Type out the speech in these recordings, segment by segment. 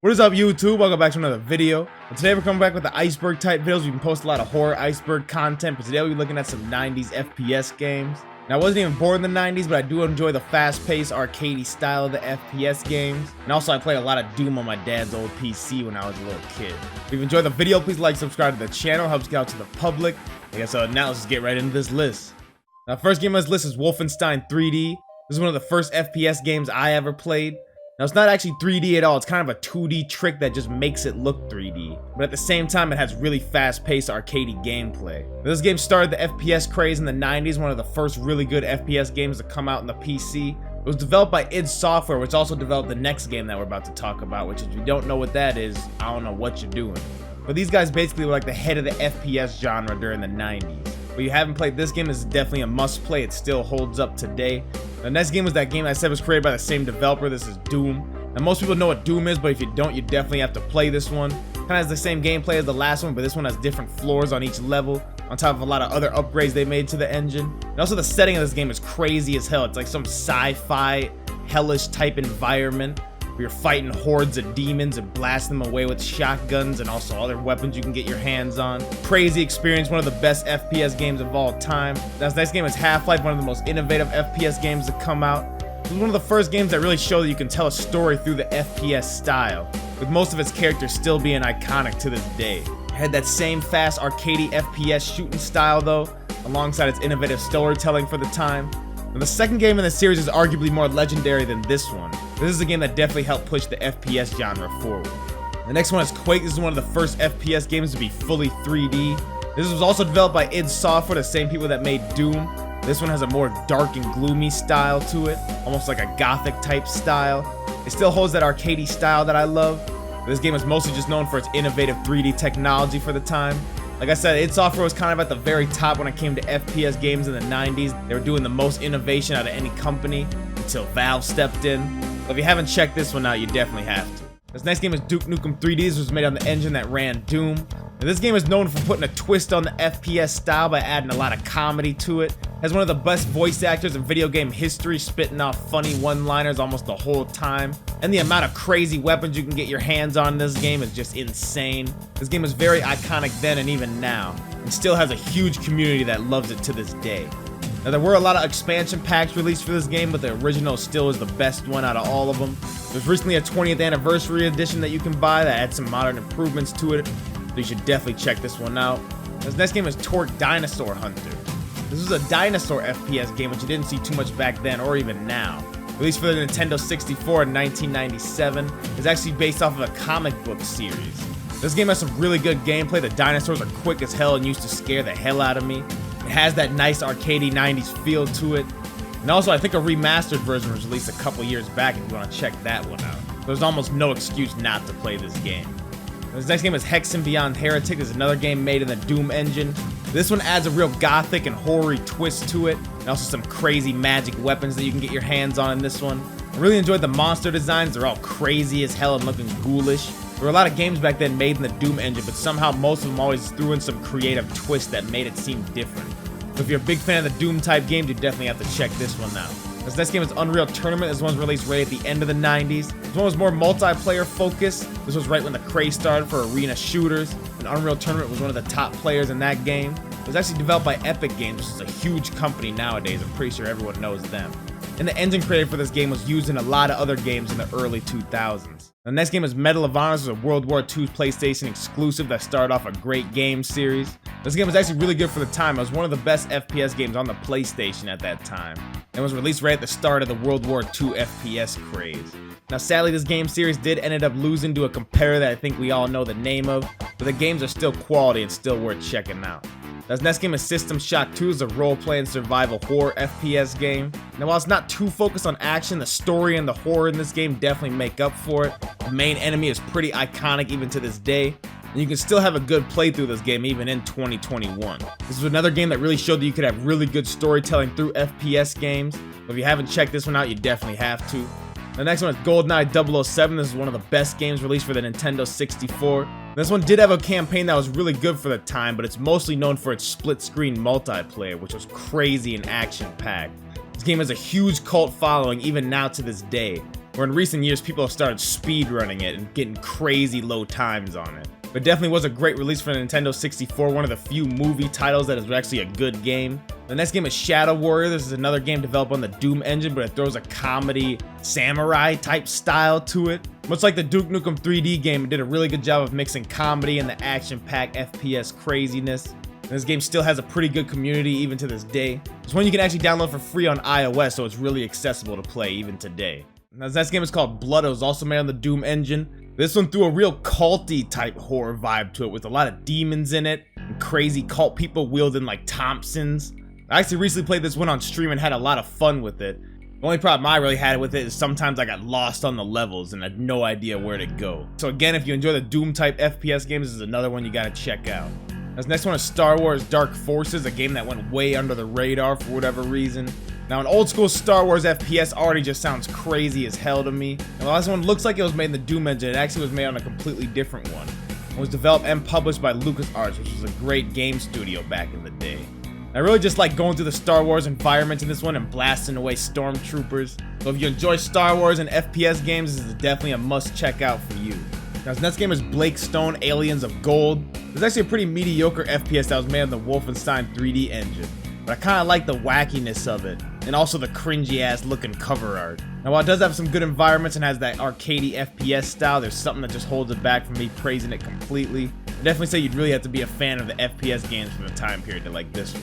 What is up, YouTube? Welcome back to another video. And today we're coming back with the Iceberg type videos. We can post a lot of horror Iceberg content, but today we'll be looking at some 90s FPS games. Now, I wasn't even born in the 90s, but I do enjoy the fast-paced, arcadey style of the FPS games. And also, I played a lot of Doom on my dad's old PC when I was a little kid. If you've enjoyed the video, please like, subscribe to the channel. It helps get out to the public. Okay, so now let's just get right into this list. Now, first game on this list is Wolfenstein 3D. This is one of the first FPS games I ever played. Now, it's not actually 3D at all, it's kind of a 2D trick that just makes it look 3D. But at the same time, it has really fast-paced, arcadey gameplay. Now, this game started the FPS craze in the 90s, one of the first really good FPS games to come out in the PC. It was developed by id Software, which also developed the next game that we're about to talk about, which if you don't know what that is, I don't know what you're doing. But these guys basically were like the head of the FPS genre during the 90s. If you haven't played this game, this is definitely a must-play. It still holds up today. The next game was that game I said was created by the same developer. This is Doom. Now, most people know what Doom is, but if you don't, you definitely have to play this one. Kind of has the same gameplay as the last one, but this one has different floors on each level, on top of a lot of other upgrades they made to the engine. And also the setting of this game is crazy as hell. It's like some sci-fi, hellish type environment, where you're fighting hordes of demons and blasting them away with shotguns and also other weapons you can get your hands on. Crazy experience, one of the best FPS games of all time. This next game is Half-Life, one of the most innovative FPS games to come out. This is one of the first games that really show that you can tell a story through the FPS style, with most of its characters still being iconic to this day. It had that same fast, arcadey FPS shooting style though, alongside its innovative storytelling for the time. Now, the second game in the series is arguably more legendary than this one. This is a game that definitely helped push the FPS genre forward. The next one is Quake. This is one of the first FPS games to be fully 3D. This was also developed by id Software, the same people that made Doom. This one has a more dark and gloomy style to it, almost like a gothic type style. It still holds that arcadey style that I love. This game is mostly just known for its innovative 3D technology for the time. Like I said, id Software was kind of at the very top when it came to FPS games in the 90s. They were doing the most innovation out of any company until Valve stepped in. But if you haven't checked this one out, you definitely have to. This next game is Duke Nukem 3D. This was made on the engine that ran Doom. And this game is known for putting a twist on the FPS style by adding a lot of comedy to it. It has one of the best voice actors in video game history, spitting off funny one-liners almost the whole time. And the amount of crazy weapons you can get your hands on in this game is just insane. This game is very iconic then and even now, and still has a huge community that loves it to this day. Now, there were a lot of expansion packs released for this game, but the original still is the best one out of all of them. There's recently a 20th anniversary edition that you can buy that adds some modern improvements to it, so you should definitely check this one out. This next game is Torque Dinosaur Hunter. This was a dinosaur FPS game, which you didn't see too much back then or even now. Released for the Nintendo 64 in 1997, it's actually based off of a comic book series. This game has some really good gameplay. The dinosaurs are quick as hell and used to scare the hell out of me. It has that nice arcadey 90s feel to it. And also, I think a remastered version was released a couple years back if you want to check that one out. There's almost no excuse not to play this game. This next game is Hexen Beyond Heretic. It's another game made in the Doom engine. This one adds a real gothic and horror twist to it, and also some crazy magic weapons that you can get your hands on in this one. I really enjoyed the monster designs. They're all crazy as hell and looking ghoulish. There were a lot of games back then made in the Doom engine, but somehow most of them always threw in some creative twist that made it seem different. So if you're a big fan of the Doom type games, you definitely have to check this one out. This next game is Unreal Tournament. This one was released right at the end of the 90s. This one was more multiplayer focused. This was right when the craze started for arena shooters, and Unreal Tournament was one of the top players in that game. It was actually developed by Epic Games, which is a huge company nowadays. I'm pretty sure everyone knows them. And the engine created for this game was used in a lot of other games in the early 2000s. The next game is Medal of Honor. This is a World War II PlayStation exclusive that started off a great game series. This game was actually really good for the time. It was one of the best FPS games on the PlayStation at that time, and was released right at the start of the World War II FPS craze. Now, sadly, this game series did end up losing to a competitor that I think we all know the name of, but the games are still quality and still worth checking out. This next game is System Shock 2. It's a role-playing survival horror FPS game. Now, while it's not too focused on action, the story and the horror in this game definitely make up for it. The main enemy is pretty iconic even to this day, and you can still have a good playthrough of this game even in 2021. This is another game that really showed that you could have really good storytelling through FPS games. But if you haven't checked this one out, you definitely have to. The next one is GoldenEye 007. This is one of the best games released for the Nintendo 64. This one did have a campaign that was really good for the time, but it's mostly known for its split-screen multiplayer, which was crazy and action-packed. This game has a huge cult following even now to this day. where in recent years people have started speedrunning it and getting crazy low times on it. But definitely was a great release for the Nintendo 64, one of the few movie titles that is actually a good game. The next game is Shadow Warrior. This is another game developed on the Doom engine, but it throws a comedy samurai type style to it. Much like the Duke Nukem 3D game, it did a really good job of mixing comedy and the action-packed FPS craziness. And this game still has a pretty good community even to this day. It's one you can actually download for free on iOS, so it's really accessible to play even today. Now, this next game is called Blood. It was also made on the Doom engine. This one threw a real culty type horror vibe to it with a lot of demons in it and crazy cult people wielding like Thompsons. I actually recently played this one on stream and had a lot of fun with it. The only problem I really had with it is sometimes I got lost on the levels and had no idea where to go. So again, if you enjoy the Doom type FPS games, this is another one you gotta check out. This next one is Star Wars Dark Forces, a game that went way under the radar for whatever reason. Now, an old school Star Wars FPS already just sounds crazy as hell to me. And while this one looks like it was made in the Doom engine, it actually was made on a completely different one. It was developed and published by LucasArts, which was a great game studio back in the day. I really just like going through the Star Wars environment in this one and blasting away stormtroopers. So if you enjoy Star Wars and FPS games, this is definitely a must check out for you. Now, this next game is Blake Stone, Aliens of Gold. It's actually a pretty mediocre FPS that was made on the Wolfenstein 3D engine. But I kind of like the wackiness of it, and also the cringy ass looking cover art. Now, while it does have some good environments and has that arcadey FPS style, there's something that just holds it back from me praising it completely. I definitely say you'd really have to be a fan of the FPS games from the time period to like this one.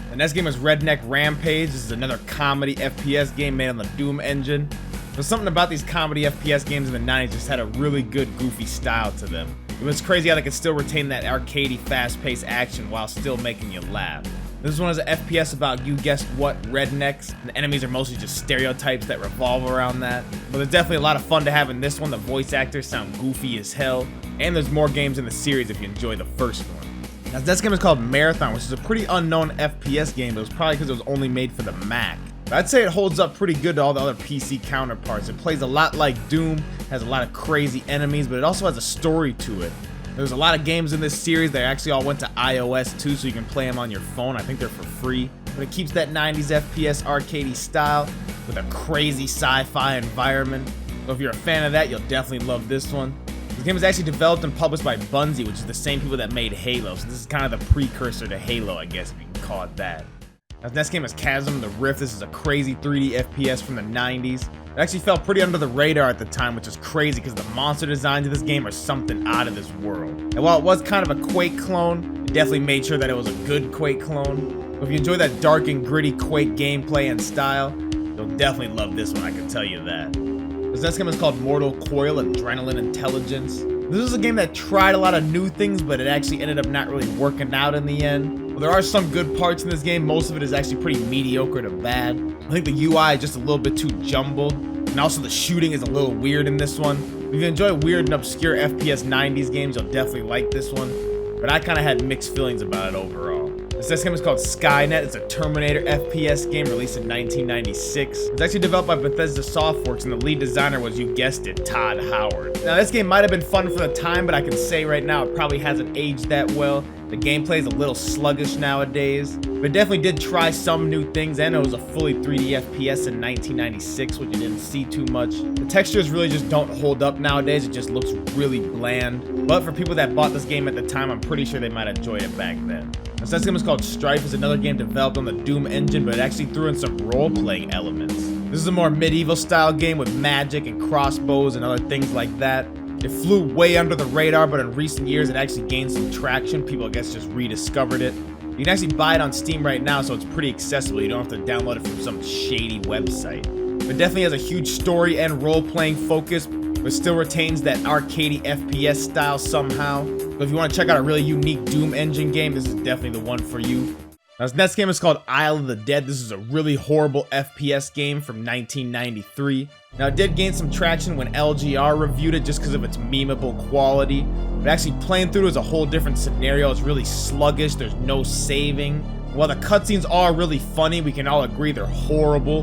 The next game is Redneck Rampage. This is another comedy FPS game made on the Doom engine. There's something about these comedy FPS games in the 90s just had a really good goofy style to them. It was crazy how they could still retain that arcadey fast-paced action while still making you laugh. This one is an FPS about, you guessed what, rednecks. The enemies are mostly just stereotypes that revolve around that. But there's definitely a lot of fun to have in this one. The voice actors sound goofy as hell. And there's more games in the series if you enjoy the first one. Now, this game is called Marathon, which is a pretty unknown FPS game, but it was probably because it was only made for the Mac. But I'd say it holds up pretty good to all the other PC counterparts. It plays a lot like Doom, has a lot of crazy enemies, but it also has a story to it. There's a lot of games in this series that actually all went to iOS too, so you can play them on your phone. I think they're for free. But it keeps that 90s FPS arcadey style with a crazy sci-fi environment. So if you're a fan of that, you'll definitely love this one. This game was actually developed and published by Bungie, which is the same people that made Halo. So this is kind of the precursor to Halo, I guess, if you can call it that. Now, the next game is Chasm the Riff. This is a crazy 3D FPS from the 90s. It actually fell pretty under the radar at the time, which is crazy because the monster designs of this game are something out of this world. And while it was kind of a Quake clone, it definitely made sure that it was a good Quake clone. So if you enjoy that dark and gritty Quake gameplay and style, you'll definitely love this one, I can tell you that. This next game is called Mortal Coil Adrenaline Intelligence. This is a game that tried a lot of new things, but it actually ended up not really working out in the end. Well, there are some good parts in this game. Most of it is actually pretty mediocre to bad. I think the UI is just a little bit too jumbled, and also the shooting is a little weird in this one. If you enjoy weird and obscure FPS 90s games, you'll definitely like this one, but I kind of had mixed feelings about it overall. This next game is called Skynet. It's a Terminator FPS game released in 1996. It's actually developed by Bethesda Softworks, and the lead designer was, you guessed it, Todd Howard. Now, this game might have been fun for the time, but I can say right now it probably hasn't aged that well. The gameplay is a little sluggish nowadays, but it definitely did try some new things, and it was a fully 3D FPS in 1996, which you didn't see too much. The textures really just don't hold up nowadays. It just looks really bland. But for people that bought this game at the time, I'm pretty sure they might enjoy it back then. This next game is called Strife. It's another game developed on the Doom engine, but it actually threw in some role-playing elements. This is a more medieval style game with magic and crossbows and other things like that. It flew way under the radar, but in recent years it actually gained some traction. People, I guess, just rediscovered it. You can actually buy it on Steam right now, so it's pretty accessible. You don't have to download it from some shady website. But it definitely has a huge story and role-playing focus, but still retains that arcadey FPS style somehow. So if you want to check out a really unique Doom engine game, this is definitely the one for you. Now, this next game is called Isle of the Dead. This is a really horrible FPS game from 1993. Now, it did gain some traction when LGR reviewed it just because of its memeable quality. But actually playing through it is a whole different scenario. It's really sluggish. There's no saving. While the cutscenes are really funny, we can all agree they're horrible.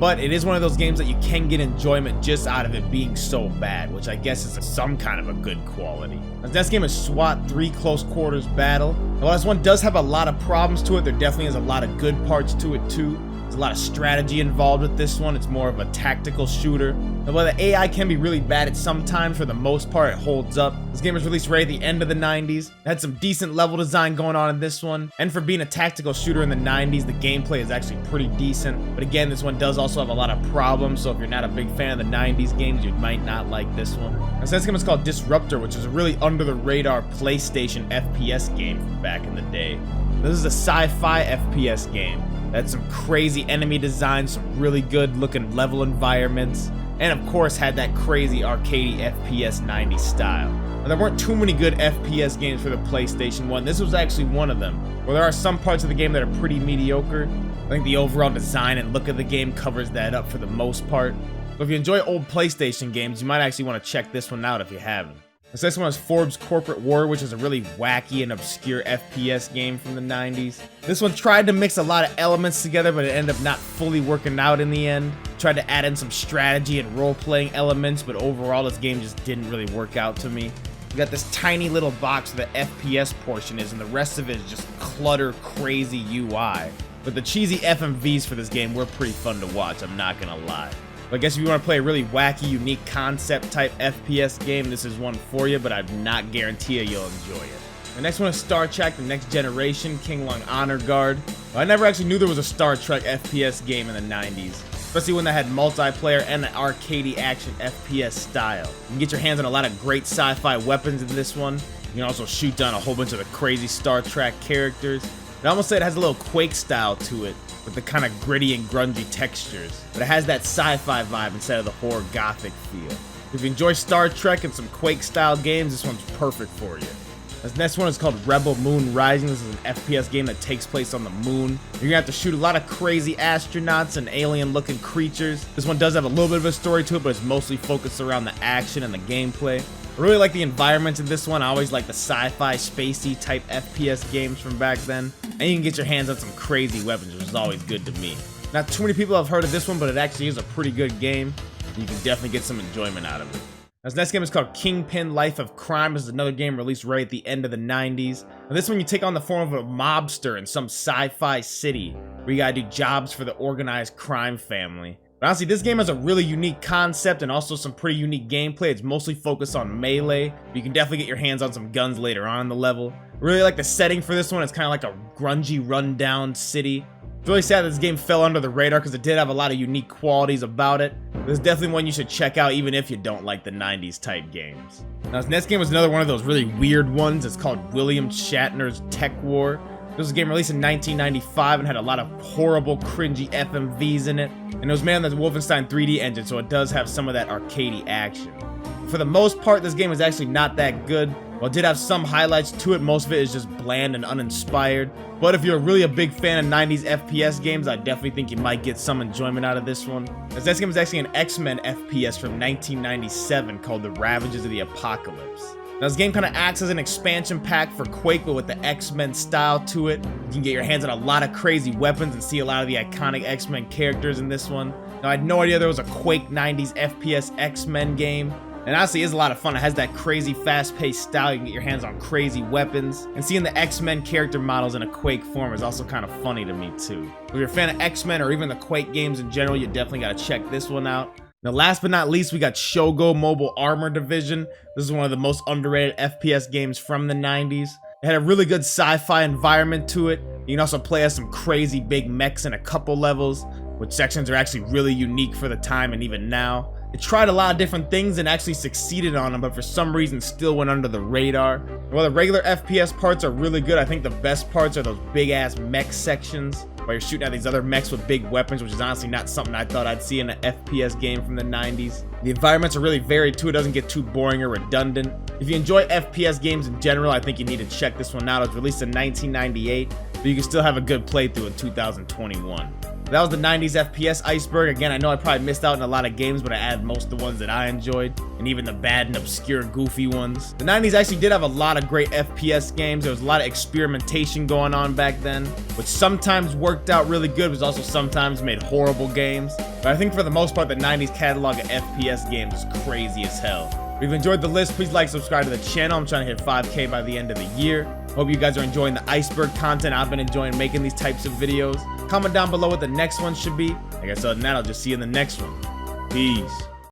But it is one of those games that you can get enjoyment just out of it being so bad, which I guess is some kind of a good quality. This next game is SWAT 3 Close Quarters Battle. While this one does have a lot of problems to it, there definitely is a lot of good parts to it too. There's a lot of strategy involved with this one. It's more of a tactical shooter. And while the AI can be really bad at some times, for the most part it holds up. This game was released right at the end of the 90s. It had some decent level design going on in this one. And for being a tactical shooter in the 90s, the gameplay is actually pretty decent. But again, this one does also have a lot of problems, so if you're not a big fan of the 90s games, you might not like this one. Now, so this game is called Disruptor, which is a really under-the-radar PlayStation FPS game from back in the day. This is a sci-fi FPS game. It had some crazy enemy design, some really good looking level environments, and of course had that crazy arcadey FPS 90s style. Now, there weren't too many good FPS games for the PlayStation 1. This was actually one of them. Where there are some parts of the game that are pretty mediocre, I think the overall design and look of the game covers that up for the most part. But if you enjoy old PlayStation games, you might actually want to check this one out if you haven't. So this one is Forbes Corporate War, which is a really wacky and obscure FPS game from the 90s. This one tried to mix a lot of elements together, but it ended up not fully working out in the end. Tried to add in some strategy and role-playing elements, but overall this game just didn't really work out to me. You got this tiny little box where the FPS portion is, and the rest of it is just clutter, crazy UI. But the cheesy FMVs for this game were pretty fun to watch, I'm not gonna lie. But I guess if you want to play a really wacky, unique concept type FPS game, this is one for you, but I'd not guarantee you'll enjoy it. The next one is Star Trek: The Next Generation, King Long Honor Guard. Well, I never actually knew there was a Star Trek FPS game in the 90s, especially when they had multiplayer and an arcadey action FPS style. You can get your hands on a lot of great sci-fi weapons in this one. You can also shoot down a whole bunch of the crazy Star Trek characters. I almost say it has a little Quake style to it, with the kind of gritty and grungy textures, but it has that sci-fi vibe instead of the horror gothic feel. If you enjoy Star Trek and some Quake style games, this one's perfect for you. This next one is called Rebel Moon Rising. This is an FPS game that takes place on the moon. You're gonna have to shoot a lot of crazy astronauts and alien looking creatures. This one does have a little bit of a story to it, but it's mostly focused around the action and the gameplay. I really like the environments in this one. I always like the sci-fi, spacey type FPS games from back then. And you can get your hands on some crazy weapons, which is always good to me. Not too many people have heard of this one, but it actually is a pretty good game. You can definitely get some enjoyment out of it. This next game is called Kingpin: Life of Crime. This is another game released right at the end of the 90s. Now, this one you take on the form of a mobster in some sci-fi city, where you gotta do jobs for the organized crime family. But honestly, this game has a really unique concept and also some pretty unique gameplay. It's mostly focused on melee, but you can definitely get your hands on some guns later on in the level. I really like the setting for this one. It's kind of like a grungy, rundown city. It's really sad that this game fell under the radar because it did have a lot of unique qualities about it. This is definitely one you should check out even if you don't like the 90s type games. Now, this next game was another one of those really weird ones. It's called William Shatner's Tech War. This was a game released in 1995 and had a lot of horrible, cringy FMVs in it. And it was made on the Wolfenstein 3D engine, so it does have some of that arcadey action. For the most part, this game is actually not that good. While it did have some highlights to it, most of it is just bland and uninspired. But if you're really a big fan of 90s FPS games, I definitely think you might get some enjoyment out of this one. This game is actually an X-Men FPS from 1997 called The Ravages of the Apocalypse. Now, this game kind of acts as an expansion pack for Quake, but with the X-Men style to it. You can get your hands on a lot of crazy weapons and see a lot of the iconic X-Men characters in this one. Now, I had no idea there was a Quake 90s FPS X-Men game. And honestly, it is a lot of fun. It has that crazy fast-paced style. You can get your hands on crazy weapons. And seeing the X-Men character models in a Quake form is also kind of funny to me too. If you're a fan of X-Men or even the Quake games in general, you definitely got to check this one out. Now, last but not least, we got Shogo Mobile Armor Division. This is one of the most underrated FPS games from the 90s. It had a really good sci-fi environment to it. You can also play as some crazy big mechs in a couple levels, which sections are actually really unique for the time and even now. It tried a lot of different things and actually succeeded on them, but for some reason still went under the radar. While the regular FPS parts are really good, I think the best parts are those big ass mech sections, while you're shooting at these other mechs with big weapons, which is honestly not something I thought I'd see in an FPS game from the 90s. The environments are really varied too, it doesn't get too boring or redundant. If you enjoy FPS games in general, I think you need to check this one out. It was released in 1998, but you can still have a good playthrough in 2021. That was the 90s FPS Iceberg. Again, I know I probably missed out on a lot of games, but I added most of the ones that I enjoyed, and even the bad and obscure goofy ones. The 90s actually did have a lot of great FPS games. There was a lot of experimentation going on back then, which sometimes worked out really good, but also sometimes made horrible games. But I think for the most part, the 90s catalog of FPS games is crazy as hell. If If you've enjoyed the list, please like, subscribe to the channel. I'm trying to hit 5K by the end of the year. Hope you guys are enjoying the Iceberg content. I've been enjoying making these types of videos. Comment down below what the next one should be. Like I said, other than that, I'll just see you in the next one. Peace.